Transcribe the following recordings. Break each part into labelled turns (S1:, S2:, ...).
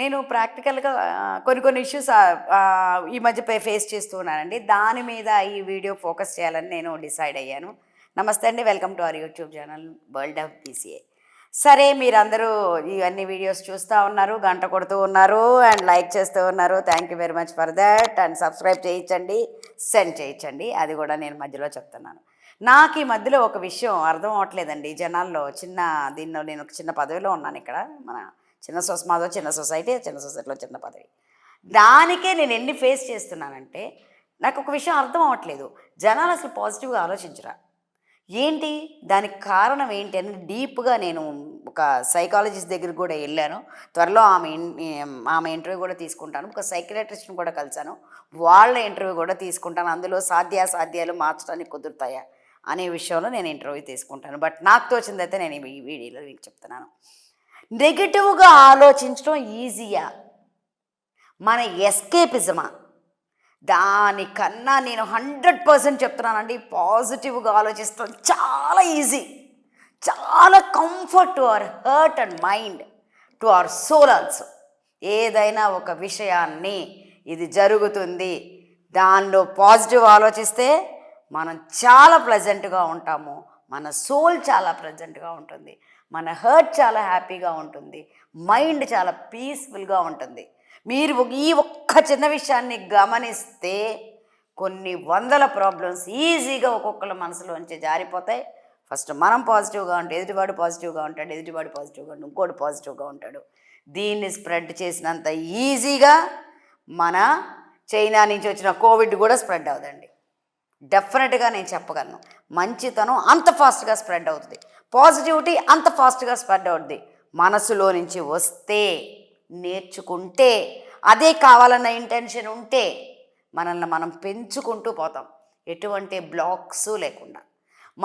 S1: నేను ప్రాక్టికల్‌గా కొన్ని ఇష్యూస్ ఈ మధ్య ఫేస్ చేస్తూ ఉన్నానండి. దాని మీద ఈ వీడియో ఫోకస్ చేయాలని నేను డిసైడ్ అయ్యాను. నమస్తే అండి. Welcome to our YouTube channel world of BCA. సరే, మీరందరూ ఇవన్నీ వీడియోస్ చూస్తూ ఉన్నారు, గంట కొడుతూ ఉన్నారు అండ్ లైక్ చేస్తూ ఉన్నారు. Thank you very much for that. And subscribe చేయించండి, సెండ్ చేయించండి. అది కూడా నేను మధ్యలో చెప్తున్నాను. నాకు ఈ మధ్యలో ఒక విషయం అర్థం అవ్వట్లేదండి జనాల్లో. దీనిలో నేను ఒక చిన్న పదవిలో ఉన్నాను ఇక్కడ. మన మాదో చిన్న సొసైటీ, చిన్న సొసైటీలో చిన్న పదవి. దానికే నేను ఎన్ని ఫేస్ చేస్తున్నానంటే నాకు ఒక విషయం అర్థం అవ్వట్లేదు. జనాలు అసలు పాజిటివ్గా ఆలోచించరా ఏంటి, దానికి కారణం ఏంటి అని డీప్గా నేను ఒక సైకాలజిస్ట్ దగ్గరికి కూడా వెళ్ళాను. త్వరలో ఆమె ఇంటర్వ్యూ కూడా తీసుకుంటాను. ఒక సైకియాట్రిస్ట్ని కూడా కలిశాను, వాళ్ళ ఇంటర్వ్యూ కూడా తీసుకుంటాను. అందులో సాధ్యాలు మార్చడానికి కుదురుతాయా అనే విషయంలో నేను ఇంటర్వ్యూ తీసుకుంటాను. బట్ నాకు తోచిందైతే నేను ఈ వీడియోలో మీకు చెప్తున్నాను. నెగిటివ్గా ఆలోచించడం ఈజీయా, మన ఎస్కేపిజమా? దానికన్నా నేను 100% చెప్తున్నానండి, పాజిటివ్గా ఆలోచిస్తాం చాలా ఈజీ, చాలా comfort to our heart and mind, to our soul also. ఏదైనా ఒక విషయాన్ని ఇది జరుగుతుంది, దానిలో పాజిటివ్ ఆలోచిస్తే మనం చాలా ప్లెజెంట్గా ఉంటాము, మన సోల్ చాలా ప్లెజెంట్గా ఉంటుంది, మన హర్ట్ చాలా హ్యాపీగా ఉంటుంది, మైండ్ చాలా పీస్ఫుల్గా ఉంటుంది. మీరు ఈ ఒక్క చిన్న విషయాన్ని గమనిస్తే కొన్ని వందల ప్రాబ్లమ్స్ ఈజీగా ఒక్కొక్కళ్ళ మనసులోంచి జారిపోతాయి. ఫస్ట్ మనం పాజిటివ్గా ఉంటే ఎదుటివాడు పాజిటివ్గా ఉంటాడు, ఎదుటివాడు పాజిటివ్గా ఉంటాడు, ఇంకోటి పాజిటివ్గా ఉంటాడు. దీన్ని స్ప్రెడ్ చేసినంత ఈజీగా మన చైనా నుంచి వచ్చిన కోవిడ్ కూడా స్ప్రెడ్ అవుతుంది. డెఫినెట్గా నేను చెప్పగలను. మంచితనం అంత ఫాస్ట్గా స్ప్రెడ్ అవుతుంది, పాజిటివిటీ అంత ఫాస్ట్గా స్ప్రెడ్ అవుతుంది. మనసులో నుంచి వస్తే, నేర్చుకుంటే, అదే కావాలన్న ఇంటెన్షన్ ఉంటే మనల్ని మనం పెంచుకుంటూ పోతాం, ఎటువంటి బ్లాక్స్ లేకుండా.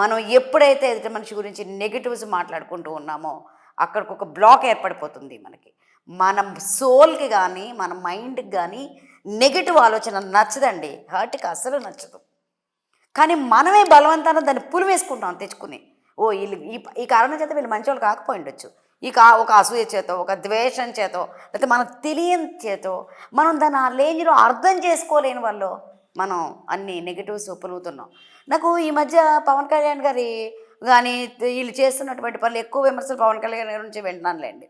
S1: మనం ఎప్పుడైతే ఎదుటి మనిషి గురించి నెగిటివ్స్ మాట్లాడుకుంటూ ఉన్నామో అక్కడికి ఒక బ్లాక్ ఏర్పడిపోతుంది మనకి. మన సోల్కి కానీ మన మైండ్కి కానీ నెగిటివ్ ఆలోచన నచ్చదండి, హర్ట్కి అసలు నచ్చదు. కానీ మనమే బలవంతాన దాన్ని పులివేసుకుంటాం తెచ్చుకుని. వీళ్ళు ఈ కారణం చేత వీళ్ళు మంచి వాళ్ళు కాకపోయి ఉండొచ్చు, ఒక అసూయ చేతో, ఒక ద్వేషం చేతో, లేకపోతే మనం తెలియని చేతో, మనం దాన్ని ఆ రేంజ్లో అర్థం చేసుకోలేని వాళ్ళు మనం అన్ని నెగిటివ్స్ పులుగుతున్నాం. నాకు ఈ మధ్య పవన్ కళ్యాణ్ గారి కానీ వీళ్ళు చేస్తున్నటువంటి పనులు, ఎక్కువ విమర్శలు పవన్ కళ్యాణ్ గారి నుంచి వింటున్నానులేండి.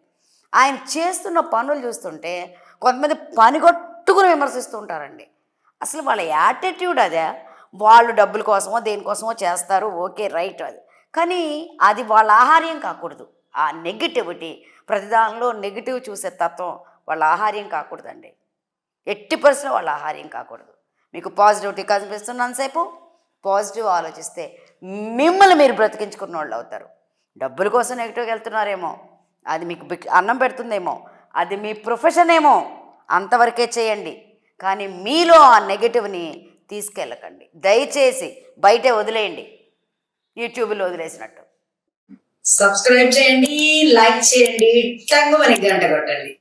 S1: ఆయన చేస్తున్న పనులు చూస్తుంటే కొంతమంది పనిగొట్టుకుని విమర్శిస్తూ ఉంటారండి. అసలు వాళ్ళ యాటిట్యూడ్ అదే. వాళ్ళు డబ్బుల కోసమో దేనికోసమో చేస్తారు, ఓకే రైట్, అది. కానీ అది వాళ్ళ ఆహార్యం కాకూడదు. ఆ నెగిటివిటీ, ప్రతిదానిలో నెగిటివ్ చూసే తత్వం వాళ్ళ ఆహార్యం కాకూడదండి. ఎట్టి పరిస్థితుల్లో వాళ్ళ ఆహార్యం కాకూడదు. మీకు పాజిటివిటీ కనిపిస్తున్నంతసేపు పాజిటివ్ ఆలోచిస్తే మిమ్మల్ని మీరు బ్రతికించుకున్న వాళ్ళు అవుతారు. డబ్బుల కోసం నెగిటివ్గా వెళ్తున్నారేమో, అది మీకు అన్నం పెడుతుందేమో, అది మీ ప్రొఫెషన్ ఏమో, అంతవరకే చేయండి. కానీ మీలో ఆ నెగిటివ్ని తీసుకెళ్ళకండి. దయచేసి బయటే వదిలేయండి, యూట్యూబ్లో వదిలేసినట్టు.
S2: సబ్స్క్రైబ్ చేయండి, లైక్ చేయండి, టంగుమని గంట కొట్టండి.